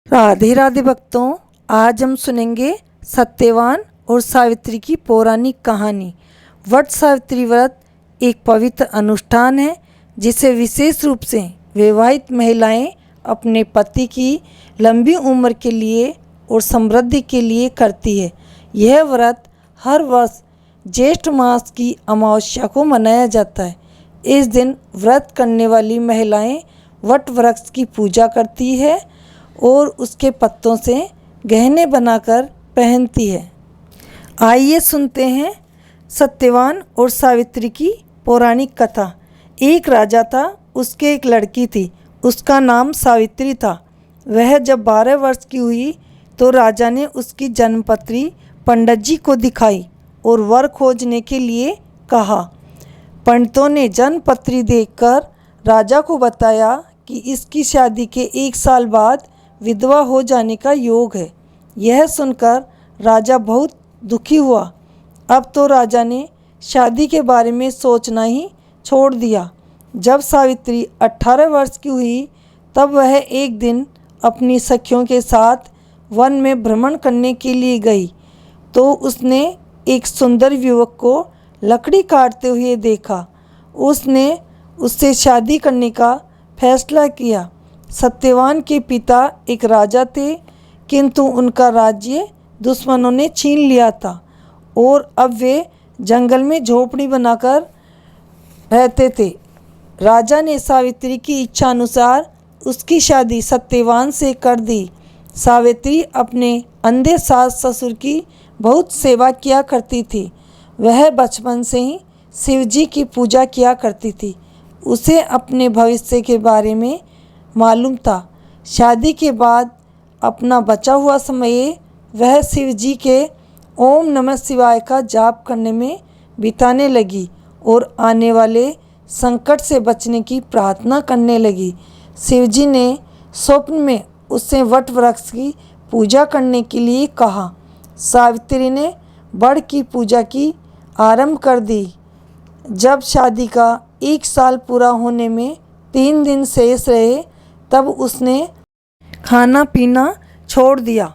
राधे राधे भक्तों, आज हम सुनेंगे सत्यवान और सावित्री की पौराणिक कहानी। वट सावित्री व्रत एक पवित्र अनुष्ठान है जिसे विशेष रूप से विवाहित महिलाएं अपने पति की लंबी उम्र के लिए और समृद्धि के लिए करती है। यह व्रत हर वर्ष ज्येष्ठ मास की अमावस्या को मनाया जाता है। इस दिन व्रत करने वाली महिलाएं वट वृक्ष की पूजा करती है और उसके पत्तों से गहने बनाकर पहनती है। आइए सुनते हैं सत्यवान और सावित्री की पौराणिक कथा। एक राजा था, उसके एक लड़की थी, उसका नाम सावित्री था। वह जब 12 वर्ष की हुई तो राजा ने उसकी जन्मपत्री पंडित जी को दिखाई और वर खोजने के लिए कहा। पंडितों ने जन्मपत्री देखकर राजा को बताया कि इसकी शादी के 1 साल बाद विधवा हो जाने का योग है। यह सुनकर राजा बहुत दुखी हुआ। अब तो राजा ने शादी के बारे में सोचना ही छोड़ दिया। जब सावित्री 18 वर्ष की हुई तब वह एक दिन अपनी सखियों के साथ वन में भ्रमण करने के लिए गई तो उसने एक सुंदर युवक को लकड़ी काटते हुए देखा। उसने उससे शादी करने का फैसला किया। सत्यवान के पिता एक राजा थे, किंतु उनका राज्य दुश्मनों ने छीन लिया था और अब वे जंगल में झोपड़ी बनाकर रहते थे। राजा ने सावित्री की इच्छा अनुसार उसकी शादी सत्यवान से कर दी। सावित्री अपने अंधे सास ससुर की बहुत सेवा किया करती थी। वह बचपन से ही शिव जी की पूजा किया करती थी। उसे अपने भविष्य के बारे में मालूम था। शादी के बाद अपना बचा हुआ समय वह शिव जी के ओम नमः शिवाय का जाप करने में बिताने लगी और आने वाले संकट से बचने की प्रार्थना करने लगी। शिव जी ने स्वप्न में उससे वट वृक्ष की पूजा करने के लिए कहा। सावित्री ने वट की पूजा की आरंभ कर दी। जब शादी का 1 साल पूरा होने में 3 दिन शेष रहे तब उसने खाना पीना छोड़ दिया।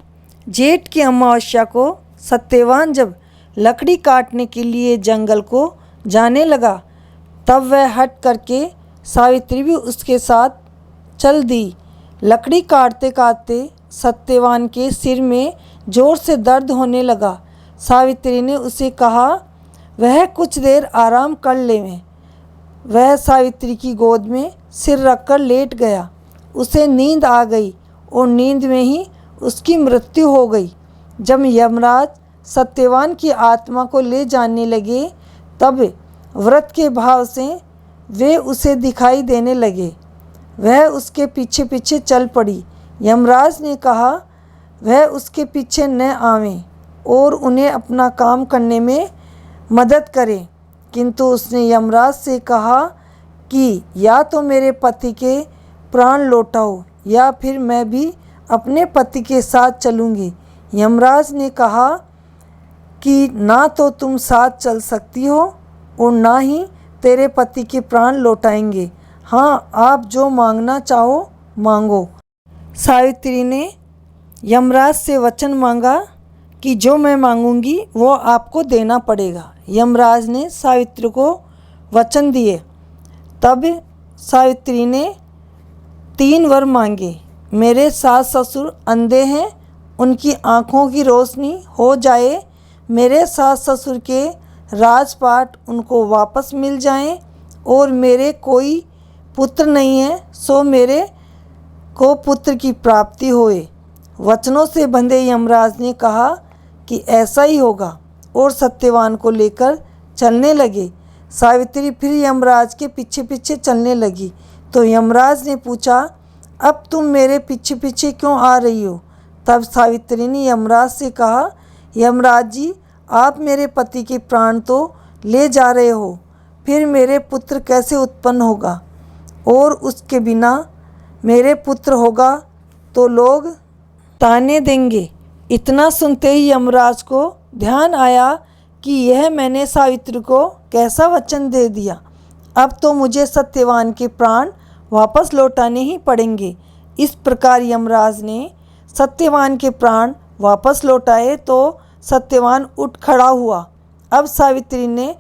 जेठ की अमावस्या को सत्यवान जब लकड़ी काटने के लिए जंगल को जाने लगा तब वह हट करके सावित्री भी उसके साथ चल दी। लकड़ी काटते काटते सत्यवान के सिर में जोर से दर्द होने लगा। सावित्री ने उसे कहा वह कुछ देर आराम कर लेवे। वह सावित्री की गोद में सिर रखकर लेट गया। उसे नींद आ गई और नींद में ही उसकी मृत्यु हो गई। जब यमराज सत्यवान की आत्मा को ले जाने लगे तब व्रत के भाव से वे उसे दिखाई देने लगे। वह उसके पीछे पीछे चल पड़ी। यमराज ने कहा वह उसके पीछे न आवें और उन्हें अपना काम करने में मदद करें, किंतु उसने यमराज से कहा कि या तो मेरे पति के प्राण लौटाओ या फिर मैं भी अपने पति के साथ चलूँगी। यमराज ने कहा कि ना तो तुम साथ चल सकती हो और ना ही तेरे पति के प्राण लौटाएंगे। हाँ, आप जो मांगना चाहो मांगो। सावित्री ने यमराज से वचन मांगा कि जो मैं मांगूंगी वो आपको देना पड़ेगा। यमराज ने सावित्री को वचन दिए। तब सावित्री ने 3 वर मांगे। मेरे सास ससुर अंधे हैं, उनकी आँखों की रोशनी हो जाए। मेरे सास ससुर के राजपाट उनको वापस मिल जाएं और मेरे कोई पुत्र नहीं है सो मेरे को पुत्र की प्राप्ति होए। वचनों से बंधे यमराज ने कहा कि ऐसा ही होगा और सत्यवान को लेकर चलने लगे। सावित्री फिर यमराज के पीछे पीछे चलने लगी तो यमराज ने पूछा अब तुम मेरे पीछे पीछे क्यों आ रही हो? तब सावित्री ने यमराज से कहा यमराज जी, आप मेरे पति के प्राण तो ले जा रहे हो, फिर मेरे पुत्र कैसे उत्पन्न होगा और उसके बिना मेरे पुत्र होगा तो लोग ताने देंगे। इतना सुनते ही यमराज को ध्यान आया कि यह मैंने सावित्री को कैसा वचन दे दिया। अब तो मुझे सत्यवान के प्राण वापस लौटाने ही पड़ेंगे। इस प्रकार यमराज ने सत्यवान के प्राण वापस लौटाए तो सत्यवान उठ खड़ा हुआ। अब सावित्री ने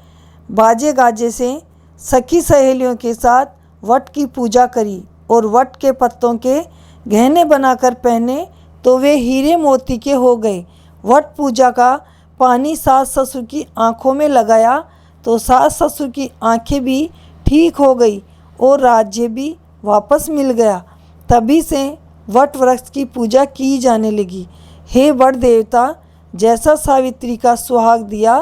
बाजे गाजे से सखी सहेलियों के साथ वट की पूजा करी और वट के पत्तों के गहने बनाकर पहने तो वे हीरे मोती के हो गए। वट पूजा का पानी सास ससुर की आंखों में लगाया तो सास ससुर की आंखें भी ठीक हो गई और राज्य भी वापस मिल गया। तभी से वट वृक्ष की पूजा की जाने लगी। हे वट देवता, जैसा सावित्री का सुहाग दिया,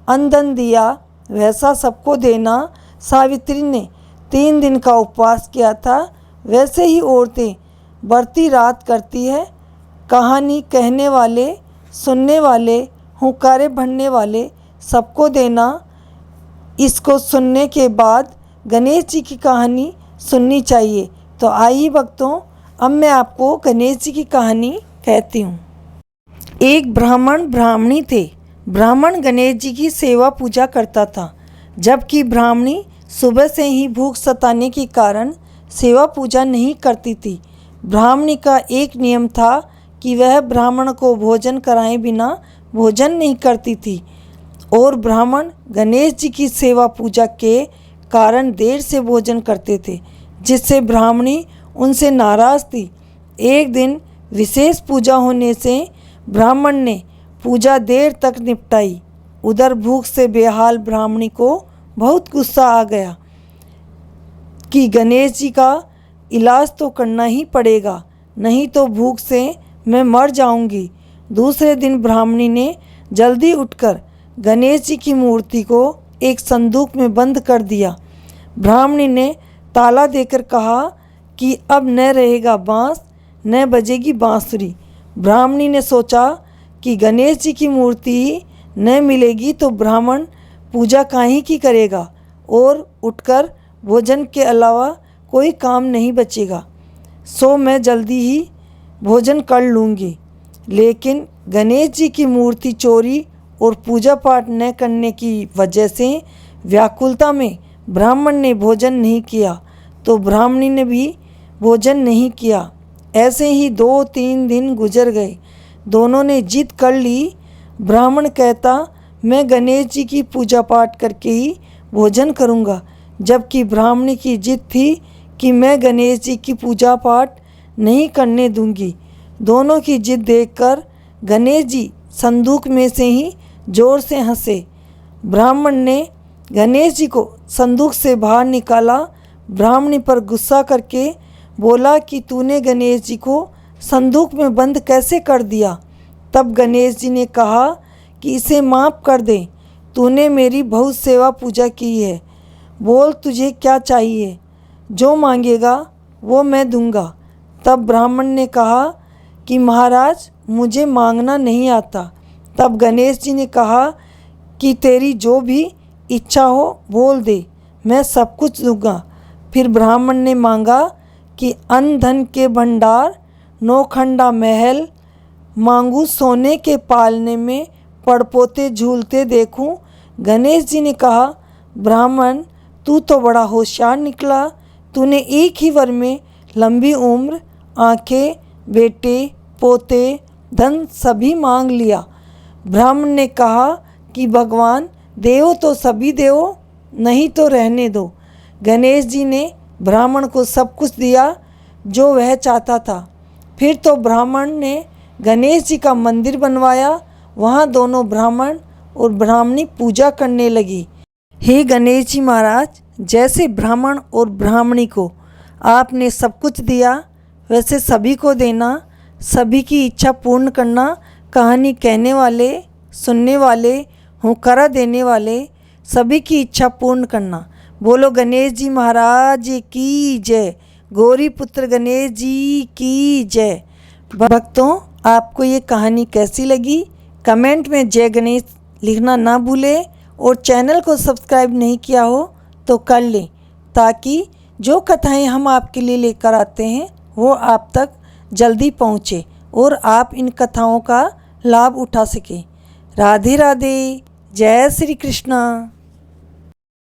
अंधन दिया, वैसा सबको देना। सावित्री ने 3 दिन का उपवास किया था, वैसे ही औरतें बढ़ती रात करती है। कहानी कहने वाले, सुनने वाले, हुंकारे भरने वाले सबको देना। इसको सुनने के बाद गणेश जी की कहानी सुननी चाहिए। तो आइए भक्तों, अब मैं आपको गणेश जी की कहानी कहती हूँ। एक ब्राह्मण ब्राह्मणी थे। ब्राह्मण गणेश जी की सेवा पूजा करता था, जबकि ब्राह्मणी सुबह से ही भूख सताने के कारण सेवा पूजा नहीं करती थी। ब्राह्मणी का एक नियम था कि वह ब्राह्मण को भोजन कराए बिना भोजन नहीं करती थी और ब्राह्मण गणेश जी की सेवा पूजा के कारण देर से भोजन करते थे, जिससे ब्राह्मणी उनसे नाराज़ थी। एक दिन विशेष पूजा होने से ब्राह्मण ने पूजा देर तक निपटाई। उधर भूख से बेहाल ब्राह्मणी को बहुत गुस्सा आ गया कि गणेश जी का इलाज तो करना ही पड़ेगा, नहीं तो भूख से मैं मर जाऊंगी। दूसरे दिन ब्राह्मणी ने जल्दी उठकर गणेश जी की मूर्ति को एक संदूक में बंद कर दिया। ब्राह्मणी ने ताला देकर कहा कि अब न रहेगा बांस, न बजेगी बांसुरी। ब्राह्मणी ने सोचा कि गणेश जी की मूर्ति न मिलेगी तो ब्राह्मण पूजा काहे की करेगा और उठकर भोजन के अलावा कोई काम नहीं बचेगा, सो मैं जल्दी ही भोजन कर लूँगी। लेकिन गणेश जी की मूर्ति चोरी और पूजा पाठ न करने की वजह से व्याकुलता में ब्राह्मण ने भोजन नहीं किया, तो ब्राह्मणी ने भी भोजन नहीं किया। ऐसे ही 2-3 दिन गुजर गए। दोनों ने जिद कर ली। ब्राह्मण कहता, मैं गणेश जी की पूजा पाठ करके ही भोजन करूँगा, जबकि ब्राह्मणी की जिद थी कि मैं गणेश जी की पूजा पाठ नहीं करने दूंगी। दोनों की जिद देखकर गणेश जी संदूक में से ही जोर से हंसे। ब्राह्मण ने गणेश जी को संदूक से बाहर निकाला। ब्राह्मणी पर गुस्सा करके बोला कि तूने गणेश जी को संदूक में बंद कैसे कर दिया। तब गणेश जी ने कहा कि इसे माफ़ कर दे, तूने मेरी बहुत सेवा पूजा की है। बोल तुझे क्या चाहिए, जो मांगेगा वो मैं दूंगा। तब ब्राह्मण ने कहा कि महाराज, मुझे मांगना नहीं आता। तब गणेश जी ने कहा कि तेरी जो भी इच्छा हो बोल दे, मैं सब कुछ दूंगा। फिर ब्राह्मण ने मांगा कि अन्न धन के भंडार, नौखंडा महल मांगू, सोने के पालने में पड़पोते झूलते देखूं। गणेश जी ने कहा, ब्राह्मण तू तो बड़ा होशियार निकला, तूने एक ही वर में लंबी उम्र, आंखें, बेटे, पोते, धन सभी मांग लिया। ब्राह्मण ने कहा कि भगवान देवो तो सभी देवो, नहीं तो रहने दो। गणेश जी ने ब्राह्मण को सब कुछ दिया जो वह चाहता था। फिर तो ब्राह्मण ने गणेश जी का मंदिर बनवाया। वहाँ दोनों ब्राह्मण और ब्राह्मणी पूजा करने लगी। हे गणेश जी महाराज, जैसे ब्राह्मण और ब्राह्मणी को आपने सब कुछ दिया, वैसे सभी को देना, सभी की इच्छा पूर्ण करना। कहानी कहने वाले, सुनने वाले, हुंकारा देने वाले सभी की इच्छा पूर्ण करना। बोलो गणेश जी महाराज की जय, गौरी पुत्र गणेश जी की जय। भक्तों, आपको ये कहानी कैसी लगी? कमेंट में जय गणेश लिखना ना भूलें और चैनल को सब्सक्राइब नहीं किया हो तो कर लें, ताकि जो कथाएं हम आपके लिए लेकर आते हैं वो आप तक जल्दी पहुँचे और आप इन कथाओं का लाभ उठा सकें। राधे राधे, जय श्री कृष्णा।